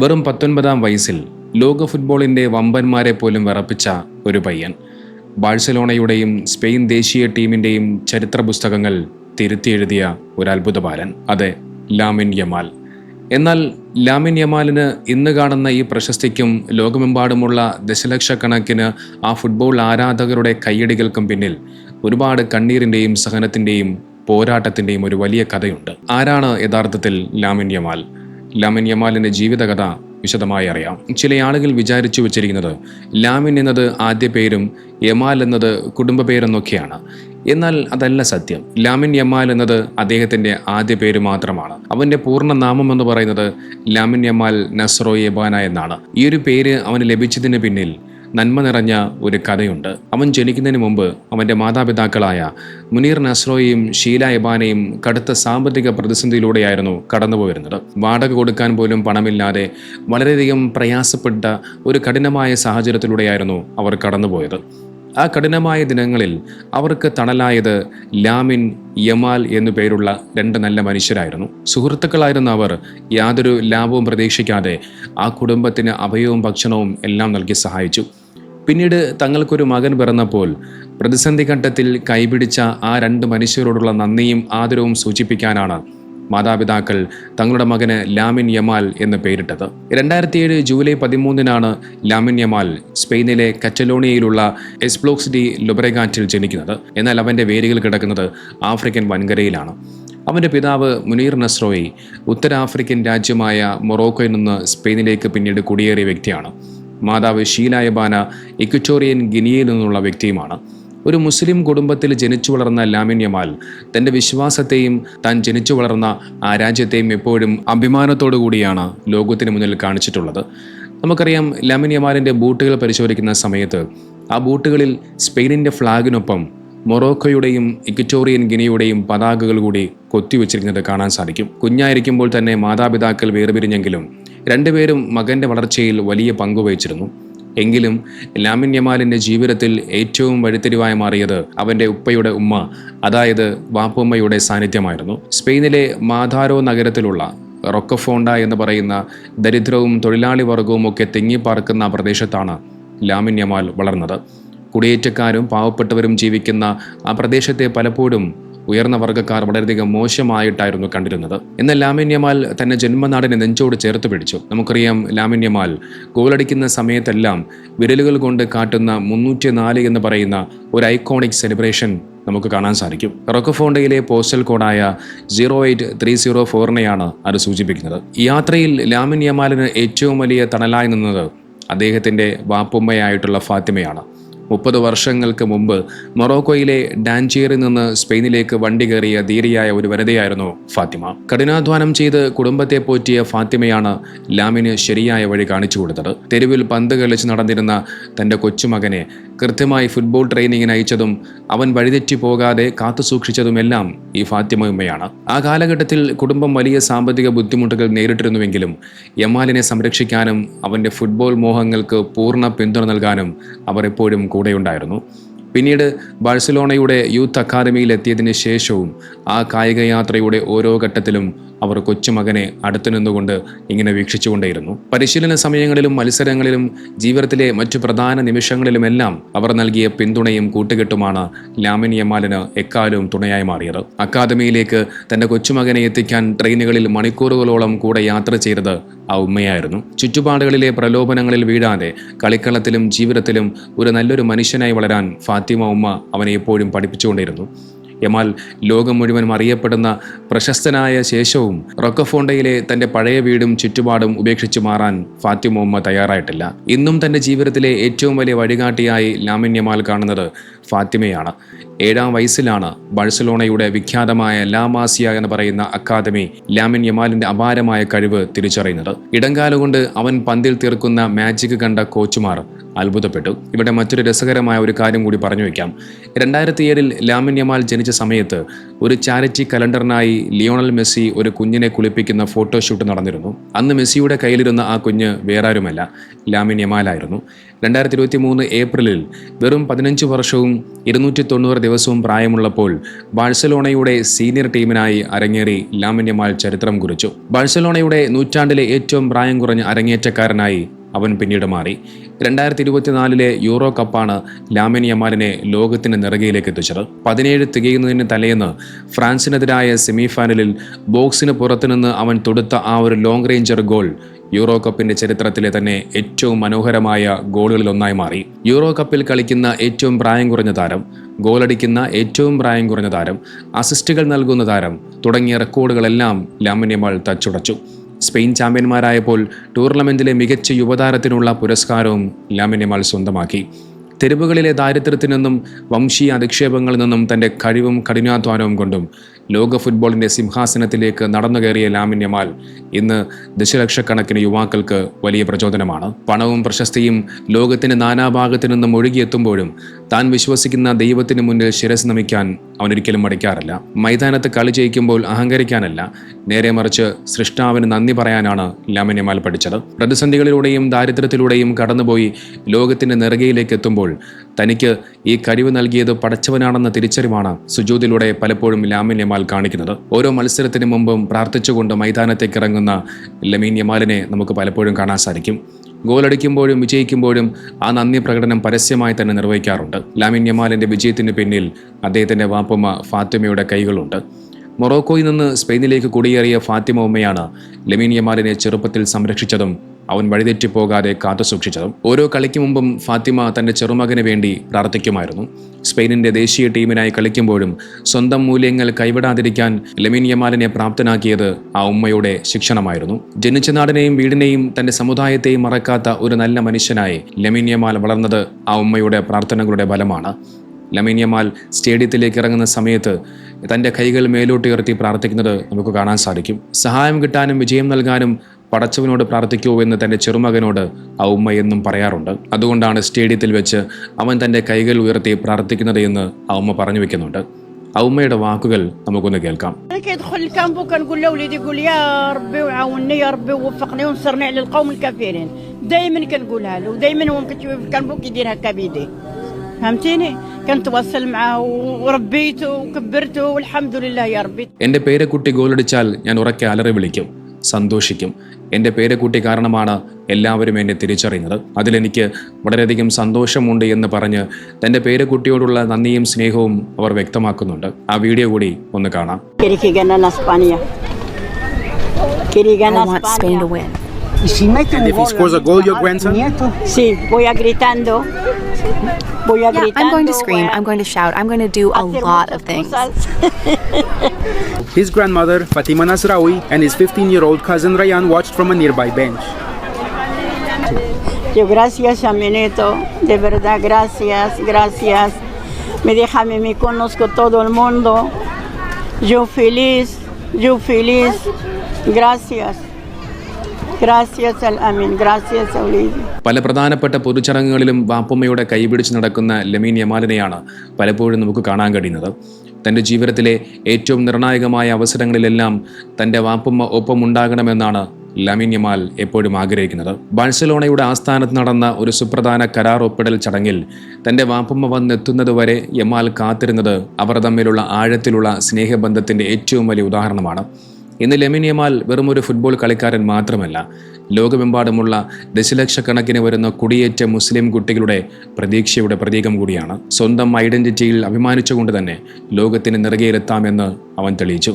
വെറും 19-ാം വയസ്സിൽ ലോക ഫുട്ബോളിൻ്റെ വമ്പന്മാരെ പോലും വിറപ്പിച്ച ഒരു പയ്യൻ. ബാഴ്സലോണയുടെയും സ്പെയിൻ ദേശീയ ടീമിൻ്റെയും ചരിത്ര പുസ്തകങ്ങൾ തിരുത്തിയെഴുതിയ ഒരു അത്ഭുത ബാലൻ. അതെ, ലാമിൻ യമാൽ. എന്നാൽ ലാമിൻ യമാലിന് ഇന്ന് കാണുന്ന ഈ പ്രശസ്തിക്കും ലോകമെമ്പാടുമുള്ള ദശലക്ഷക്കണക്കിന് ആ ഫുട്ബോൾ ആരാധകരുടെ കയ്യടികൾക്കും പിന്നിൽ ഒരുപാട് കണ്ണീരിൻ്റെയും സഹനത്തിൻ്റെയും പോരാട്ടത്തിൻ്റെയും ഒരു വലിയ കഥയുണ്ട്. ആരാണ് യഥാർത്ഥത്തിൽ ലാമിൻ യമാൽ? ലാമിൻ യമാലിൻ്റെ ജീവിതകഥ വിശദമായി അറിയാം. ചില ആളുകൾ വിചാരിച്ചു വച്ചിരിക്കുന്നത് ലാമിൻ എന്നത് ആദ്യ പേരും യമാൽ എന്നത് കുടുംബ പേരെന്നൊക്കെയാണ്. എന്നാൽ അതല്ല സത്യം. ലാമിൻ യമാൽ എന്നത് അദ്ദേഹത്തിൻ്റെ ആദ്യ പേര് മാത്രമാണ്. അവൻ്റെ പൂർണ്ണ നാമം എന്ന് പറയുന്നത് ലാമിൻ യമാൽ നസ്രോ യബാന എന്നാണ്. ഈ ഒരു പേര് അവന് ലഭിച്ചതിന് പിന്നിൽ നന്മ നിറഞ്ഞ ഒരു കഥയുണ്ട്. അവൻ ജനിക്കുന്നതിന് മുമ്പ് അവൻ്റെ മാതാപിതാക്കളായ മുനീർ നസ്രോയും ഷീല യബാനയും കടുത്ത സാമ്പത്തിക പ്രതിസന്ധിയിലൂടെയായിരുന്നു കടന്നുപോയിരുന്നത്. വാടക കൊടുക്കാൻ പോലും പണമില്ലാതെ വളരെയധികം പ്രയാസപ്പെട്ട ഒരു കഠിനമായ സാഹചര്യത്തിലൂടെയായിരുന്നു അവർ കടന്നുപോയത്. ആ കഠിനമായ ദിനങ്ങളിൽ അവർക്ക് തണലായത് ലാമിൻ യമാൽ എന്നു പേരുള്ള രണ്ട് നല്ല മനുഷ്യരായിരുന്നു. സുഹൃത്തുക്കളായിരുന്ന അവർ യാതൊരു ലാഭവും പ്രതീക്ഷിക്കാതെ ആ കുടുംബത്തിന് അഭയവും ഭക്ഷണവും എല്ലാം നൽകി സഹായിച്ചു. പിന്നീട് തങ്ങൾക്കൊരു മകൻ പിറന്നപ്പോൾ പ്രതിസന്ധി ഘട്ടത്തിൽ കൈപിടിച്ച ആ രണ്ട് മനുഷ്യരോടുള്ള നന്ദിയും ആദരവും സൂചിപ്പിക്കാനാണ് മാതാപിതാക്കൾ തങ്ങളുടെ മകന് ലാമിൻ യമാൽ എന്ന് പേരിട്ടത്. 2007 ജൂലൈ 13 ലാമിൻ യമാൽ സ്പെയിനിലെ കറ്റലോണിയയിലുള്ള എസ്പ്ലോക്സ് ഡി ലൊബ്രെഗാറ്റിൽ ജനിക്കുന്നത്. എന്നാൽ അവൻ്റെ വേരുകൾ കിടക്കുന്നത് ആഫ്രിക്കൻ വൻകരയിലാണ്. അവൻ്റെ പിതാവ് മുനീർ നസ്രോയി ഉത്തരാഫ്രിക്കൻ രാജ്യമായ മൊറോക്കോയിൽ നിന്ന് സ്പെയിനിലേക്ക് പിന്നീട് കുടിയേറിയ വ്യക്തിയാണ്. മാതാവ് ഷീല യബാന ഇക്വറ്റോറിയൻ ഗിനിയയിൽ നിന്നുള്ള വ്യക്തിയുമാണ്. ഒരു മുസ്ലിം കുടുംബത്തിൽ ജനിച്ചു വളർന്ന ലാമിൻ യമാൽ തൻ്റെ വിശ്വാസത്തെയും താൻ ജനിച്ചു വളർന്ന ആ രാജ്യത്തെയും എപ്പോഴും അഭിമാനത്തോടു കൂടിയാണ് ലോകത്തിന് മുന്നിൽ കാണിച്ചിട്ടുള്ളത്. നമുക്കറിയാം, ലാമിൻ യമാലിൻ്റെ ബൂട്ടുകൾ പരിശോധിക്കുന്ന സമയത്ത് ആ ബൂട്ടുകളിൽ സ്പെയിനിൻ്റെ ഫ്ലാഗിനൊപ്പം മൊറോക്കോയുടെയും ഇക്വറ്റോറിയൻ ഗിനിയുടെയും പതാകകൾ കൂടി കൊത്തിവെച്ചിരിക്കുന്നത് കാണാൻ സാധിക്കും. കുഞ്ഞായിരിക്കുമ്പോൾ തന്നെ മാതാപിതാക്കൾ വേർപിരിഞ്ഞെങ്കിലും രണ്ടുപേരും മകൻ്റെ വളർച്ചയിൽ വലിയ പങ്കുവഹിച്ചിരുന്നു. എങ്കിലും ലാമിൻ യമാലിൻ്റെ ജീവിതത്തിൽ ഏറ്റവും വഴിത്തിരിവായി മാറിയത് അവൻ്റെ ഉപ്പയുടെ ഉമ്മ, അതായത് വാപ്പുമ്മയുടെ സാന്നിധ്യമായിരുന്നു. സ്പെയിനിലെ മാധാരോ നഗരത്തിലുള്ള റൊക്കഫോണ്ട എന്ന് പറയുന്ന ദരിദ്രവും തൊഴിലാളി വർഗവും ഒക്കെ തിങ്ങിപ്പാർക്കുന്ന പ്രദേശത്താണ് ലാമിൻ യമാൽ വളർന്നത്. കുടിയേറ്റക്കാരും പാവപ്പെട്ടവരും ജീവിക്കുന്ന ആ പ്രദേശത്തെ പലപ്പോഴും ഉയർന്ന വർഗ്ഗക്കാർ വളരെയധികം മോശമായിട്ടായിരുന്നു കണ്ടിരുന്നത്. എന്നാൽ ലാമിൻ യമാൽ തന്റെ ജന്മനാടിനെ നെഞ്ചോട് ചേർത്ത് പിടിച്ചു. നമുക്കറിയാം, ലാമിൻ യമാൽ ഗോളടിക്കുന്ന സമയത്തെല്ലാം വിരലുകൾ കൊണ്ട് കാട്ടുന്ന 304 എന്ന് പറയുന്ന ഒരു ഐക്കോണിക് സെലിബ്രേഷൻ നമുക്ക് കാണാൻ സാധിക്കും. റൊക്കഫോണ്ടയിലെ പോസ്റ്റൽ കോഡായ 08304നെയാണ് അത് സൂചിപ്പിക്കുന്നത്. ഈ യാത്രയിൽ ലാമിൻ യമാലിന് ഏറ്റവും വലിയ തണലായി നിന്നത് അദ്ദേഹത്തിൻ്റെ വാപ്പുമ്മയായിട്ടുള്ള ഫാത്തിമയാണ്. 30 വർഷങ്ങൾക്ക് മുമ്പ് മൊറോക്കോയിലെ ഡാൻജിയറിൽ നിന്ന് സ്പെയിനിലേക്ക് വണ്ടി കയറിയ ധീരയായ ഒരു വനിതയായിരുന്നു ഫാത്തിമ. കഠിനാധ്വാനം ചെയ്ത് കുടുംബത്തെ പോറ്റിയ ഫാത്തിമയാണ് ലാമിന് ശരിയായ വഴി കാണിച്ചു കൊടുത്തത്. തെരുവിൽ പന്ത് കളിച്ച് നടന്നിരുന്ന തൻ്റെ കൊച്ചുമകനെ കൃത്യമായി ഫുട്ബോൾ ട്രെയിനിങ്ങിന് അയച്ചതും അവൻ വഴിതെറ്റി പോകാതെ കാത്തു സൂക്ഷിച്ചതുമെല്ലാം ഈ ഫാത്തിമ ഉമ്മയാണ്. ആ കാലഘട്ടത്തിൽ കുടുംബം വലിയ സാമ്പത്തിക ബുദ്ധിമുട്ടുകൾ നേരിട്ടിരുന്നുവെങ്കിലും യമാലിനെ സംരക്ഷിക്കാനും അവൻ്റെ ഫുട്ബോൾ മോഹങ്ങൾക്ക് പൂർണ്ണ പിന്തുണ നൽകാനും അവർ എപ്പോഴും കൂടെയുണ്ടായിരുന്നു. പിന്നീട് ബാഴ്സലോണയുടെ യൂത്ത് അക്കാദമിയിൽ എത്തിയതിന് ശേഷവും ആ കായിക യാത്രയുടെ ഓരോ ഘട്ടത്തിലും അവർ കൊച്ചുമകനെ അടുത്തു നിന്നുകൊണ്ട് ഇങ്ങനെ വീക്ഷിച്ചുകൊണ്ടേയിരുന്നു. പരിശീലന സമയങ്ങളിലും മത്സരങ്ങളിലും ജീവിതത്തിലെ മറ്റു പ്രധാന നിമിഷങ്ങളിലുമെല്ലാം അവർ നൽകിയ പിന്തുണയും കൂട്ടുകെട്ടുമാണ് ലാമിൻ യമാലിന് എക്കാലവും തുണയായി മാറിയത്. അക്കാദമിയിലേക്ക് തൻ്റെ കൊച്ചുമകനെ എത്തിക്കാൻ ട്രെയിനുകളിൽ മണിക്കൂറുകളോളം കൂടെ യാത്ര ചെയ്തത് ആ ഉമ്മയായിരുന്നു. ചുറ്റുപാടുകളിലെ പ്രലോഭനങ്ങളിൽ വീഴാതെ കളിക്കളത്തിലും ജീവിതത്തിലും ഒരു നല്ലൊരു മനുഷ്യനായി വളരാൻ ഫാത്തിമ ഉമ്മ അവനെ എപ്പോഴും പഠിപ്പിച്ചുകൊണ്ടിരുന്നു. യമാൽ ലോകം മുഴുവനും അറിയപ്പെടുന്ന പ്രശസ്തനായ ശേഷവും റൊക്കഫോണ്ടയിലെ തൻ്റെ പഴയ വീടും ചുറ്റുപാടും ഉപേക്ഷിച്ചു മാറാൻ ഫാത്തിമ ഉമ്മ തയ്യാറായിട്ടില്ല. ഇന്നും തൻ്റെ ജീവിതത്തിലെ ഏറ്റവും വലിയ വഴികാട്ടിയായി ലാമിൻ യമാൽ കാണുന്നത് ഫാത്തിമയാണ്. 7-ാം വയസ്സിലാണ് ബാഴ്സലോണയുടെ വിഖ്യാതമായ ലാ മാസിയ എന്ന് പറയുന്ന അക്കാദമി ലാമിൻ യമാലിൻ്റെ അപാരമായ കഴിവ് തിരിച്ചറിയുന്നത്. ഇടംകാലുകൊണ്ട് അവൻ പന്തിൽ തീർക്കുന്ന മാജിക് കണ്ട കോച്ചുമാർ അത്ഭുതപ്പെട്ടു. ഇവിടെ മറ്റൊരു രസകരമായ ഒരു കാര്യം കൂടി പറഞ്ഞു വയ്ക്കാം. 2007 ലാമിൻ യമാൽ ജനിച്ച സമയത്ത് ഒരു ചാരിറ്റി കലണ്ടറിനായി ലിയോണൽ മെസ്സി ഒരു കുഞ്ഞിനെ കുളിപ്പിക്കുന്ന ഫോട്ടോഷൂട്ട് നടന്നിരുന്നു. അന്ന് മെസ്സിയുടെ കയ്യിലിരുന്ന ആ കുഞ്ഞ് വേറാരുമല്ല, ലാമിൻ യമാലായിരുന്നു. 2023 ഏപ്രിലിൽ വെറും 15 വർഷവും 290 ദിവസവും പ്രായമുള്ളപ്പോൾ ബാഴ്സലോണയുടെ സീനിയർ ടീമിനായി അരങ്ങേറി ലാമിൻ യമാൽ ചരിത്രം കുറിച്ചു. ബാഴ്സലോണയുടെ നൂറ്റാണ്ടിലെ ഏറ്റവും പ്രായം കുറഞ്ഞ അരങ്ങേറ്റക്കാരനായി അവൻ പിന്നീട് മാറി. 2024 യൂറോ കപ്പാണ് ലാമിൻ യമാലിനെ ലോകത്തിന് നെറുകയിലേക്ക് എത്തിച്ചത്. 17 തികയുന്നതിന് തലേന്ന് ഫ്രാൻസിനെതിരായ സെമിഫൈനലിൽ ബോക്സിന് പുറത്തുനിന്ന് അവൻ തൊടുത്ത ആ ഒരു ലോങ് റേഞ്ചർ ഗോൾ യൂറോ കപ്പിന്റെ ചരിത്രത്തിലെ തന്നെ ഏറ്റവും മനോഹരമായ ഗോളുകളിൽ ഒന്നായി മാറി. യൂറോ കപ്പിൽ കളിക്കുന്ന ഏറ്റവും പ്രായം കുറഞ്ഞ താരം, ഗോളടിക്കുന്ന ഏറ്റവും പ്രായം കുറഞ്ഞ താരം, അസിസ്റ്റുകൾ നൽകുന്ന താരം തുടങ്ങിയ റെക്കോർഡുകളെല്ലാം ലാമിൻ യമാൽ തച്ചുടച്ചു. സ്പെയിൻ ചാമ്പ്യന്മാരായപ്പോൾ ടൂർണമെന്റിലെ മികച്ച യുവതാരത്തിനുള്ള പുരസ്കാരവും ലാമിൻ യമാൽ സ്വന്തമാക്കി. തെരുവുകളിലെ ദാരിദ്ര്യത്തിൽ നിന്നും വംശീയ അധിക്ഷേപങ്ങളിൽ നിന്നും തൻ്റെ കഴിവും കഠിനാധ്വാനവും കൊണ്ടും ലോക ഫുട്ബോളിൻ്റെ സിംഹാസനത്തിലേക്ക് നടന്നു കയറിയ ലാമിൻ യമാൽ ഇന്ന് ദശലക്ഷക്കണക്കിന് യുവാക്കൾക്ക് വലിയ പ്രചോദനമാണ്. പണവും പ്രശസ്തിയും ലോകത്തിന് നാനാഭാഗത്തു നിന്നും ഒഴുകിയെത്തുമ്പോഴും താൻ വിശ്വസിക്കുന്ന ദൈവത്തിന് മുന്നിൽ ശിരസ് നമിക്കാൻ അവനൊരിക്കലും മടിക്കാറില്ല. മൈതാനത്ത് കളി ജയിക്കുമ്പോൾ അഹങ്കരിക്കാനല്ല, നേരെ മറിച്ച് സൃഷ്ടാവിന് നന്ദി പറയാനാണ് ലാമിൻ യമാൽ പഠിച്ചത്. പ്രതിസന്ധികളിലൂടെയും ദാരിദ്ര്യത്തിലൂടെയും കടന്നുപോയി ലോകത്തിന്റെ നെറുകയിലേക്ക് എത്തുമ്പോൾ തനിക്ക് ഈ കഴിവ് നൽകിയത് പടച്ചവനാണെന്ന തിരിച്ചറിവാണ് സുജൂദിലൂടെ പലപ്പോഴും ലാമിൻ യമാൽ കാണിക്കുന്നത്. ഓരോ മത്സരത്തിന് മുമ്പും പ്രാർത്ഥിച്ചുകൊണ്ട് മൈതാനത്തേക്ക് ഇറങ്ങുന്ന ലാമിൻ യമാലിനെ നമുക്ക് പലപ്പോഴും കാണാൻ സാധിക്കും. ഗോളടിക്കുമ്പോഴും വിജയിക്കുമ്പോഴും ആ നന്ദി പ്രകടനം പരസ്യമായി തന്നെ നിർവഹിക്കാറുണ്ട്. ലാമിൻ യമാലിന്റെ വിജയത്തിന് പിന്നിൽ അദ്ദേഹത്തിന്റെ വാപ്പുമ്മ ഫാത്തിമയുടെ കൈകളുണ്ട്. മൊറോക്കോയിൽ നിന്ന് സ്പെയിനിലേക്ക് കുടിയേറിയ ഫാത്തിമ ഉമ്മയാണ് ലാമിൻ യമാലിനെ ചെറുപ്പത്തിൽ സംരക്ഷിച്ചതും അവൻ വഴിതെറ്റിപ്പോകാതെ കാത്തുസൂക്ഷിച്ചതും. ഓരോ കളിക്ക് മുമ്പും ഫാത്തിമ തൻ്റെ ചെറുമകന് വേണ്ടി പ്രാർത്ഥിക്കുമായിരുന്നു. സ്പെയിനിന്റെ ദേശീയ ടീമിനായി കളിക്കുമ്പോഴും സ്വന്തം മൂല്യങ്ങൾ കൈവിടാതിരിക്കാൻ ലാമിൻ യമാലിനെ പ്രാപ്തനാക്കിയത് ആ ഉമ്മയുടെ ശിക്ഷണമായിരുന്നു. ജനിച്ച നാടിനെയും വീടിനെയും തൻ്റെ സമുദായത്തെയും മറക്കാത്ത ഒരു നല്ല മനുഷ്യനായി ലാമിൻ യമാൽ വളർന്നത് ആ ഉമ്മയുടെ പ്രാർത്ഥനകളുടെ ഫലമാണ്. ലാമിൻ യമാൽ സ്റ്റേഡിയത്തിലേക്ക് ഇറങ്ങുന്ന സമയത്ത് തൻ്റെ കൈകൾ മേലോട്ടുയർത്തി പ്രാർത്ഥിക്കുന്നത് നമുക്ക് കാണാൻ സാധിക്കും. സഹായം കിട്ടാനും വിജയം നൽകാനും പടച്ചവനോട് പ്രാർത്ഥിക്കൂ എന്ന് തൻ്റെ ചെറുമകനോട് ആ ഉമ്മ എന്നും പറയാറുണ്ട്. അതുകൊണ്ടാണ് സ്റ്റേഡിയത്തിൽ വെച്ച് അവൻ തൻ്റെ കൈകൾ ഉയർത്തി പ്രാർത്ഥിക്കുന്നത് എന്ന് ആ ഉമ്മ പറഞ്ഞു വെക്കുന്നുണ്ട്. ആ ഉമ്മയുടെ വാക്കുകൾ നമുക്കൊന്ന് കേൾക്കാം. എന്റെ പേരക്കുട്ടി ഗോളടിച്ചാൽ ഞാൻ ഉറക്കെ അലറി വിളിക്കും, സന്തോഷിക്കും. എൻ്റെ പേരക്കുട്ടി കാരണമാണ് എല്ലാവരും എന്നെ തിരിച്ചറിയുന്നത്. അതിലെനിക്ക് വളരെയധികം സന്തോഷമുണ്ട് എന്ന് പറഞ്ഞ് തൻ്റെ പേരക്കുട്ടിയോടുള്ള നന്ദിയും സ്നേഹവും അവർ വ്യക്തമാക്കുന്നുണ്ട്. ആ വീഡിയോ കൂടി ഒന്ന് കാണാം. Y si mete un gol, scores a goal, your grandson? Sí, voy a gritando. I'm going to scream, I'm going to shout, I'm going to do a lot of things. His grandmother, Fatima Nasraoui, and his 15-year-old cousin Rayan watched from a nearby bench. Yo gracias a mi nieto, de verdad gracias. Me deja a mí, conozco todo el mundo. Yo feliz. Gracias. പല പ്രധാനപ്പെട്ട പൊതുചടങ്ങുകളിലും വാപ്പുമ്മയുടെ കൈപിടിച്ച് നടക്കുന്ന lamin യമാലിനെയാണ് പലപ്പോഴും നമുക്ക് കാണാൻ കഴിയുന്നത്. തൻ്റെ ജീവിതത്തിലെ ഏറ്റവും നിർണായകമായ അവസരങ്ങളിലെല്ലാം തൻ്റെ വാപ്പുമ്മ ഒപ്പമുണ്ടാകണമെന്നാണ് ലാമിൻ യമാൽ എപ്പോഴും ആഗ്രഹിക്കുന്നത്. ബാഴ്സലോണയുടെ ആസ്ഥാനത്ത് നടന്ന ഒരു സുപ്രധാന കരാർ ഒപ്പിടൽ ചടങ്ങിൽ തൻ്റെ വാപ്പുമ്മ വന്നെത്തുന്നതുവരെ യമാൽ കാത്തിരുന്നത് അവർ തമ്മിലുള്ള ആഴത്തിലുള്ള സ്നേഹബന്ധത്തിൻ്റെ ഏറ്റവും വലിയ ഉദാഹരണമാണ്. ഇന്ന് ലാമിൻ യമാൽ വെറും ഒരു ഫുട്ബോൾ കളിക്കാരൻ മാത്രമല്ല, ലോകമെമ്പാടുമുള്ള ദശലക്ഷക്കണക്കിന് വരുന്ന കുടിയേറ്റ മുസ്ലിം കുട്ടികളുടെ പ്രതീക്ഷയുടെ പ്രതീകം കൂടിയാണ്. സ്വന്തം ഐഡന്റിറ്റിയിൽ അഭിമാനിച്ചുകൊണ്ട് തന്നെ ലോകത്തിന് നെറുകയിലെത്താമെന്ന് അവൻ തെളിയിച്ചു.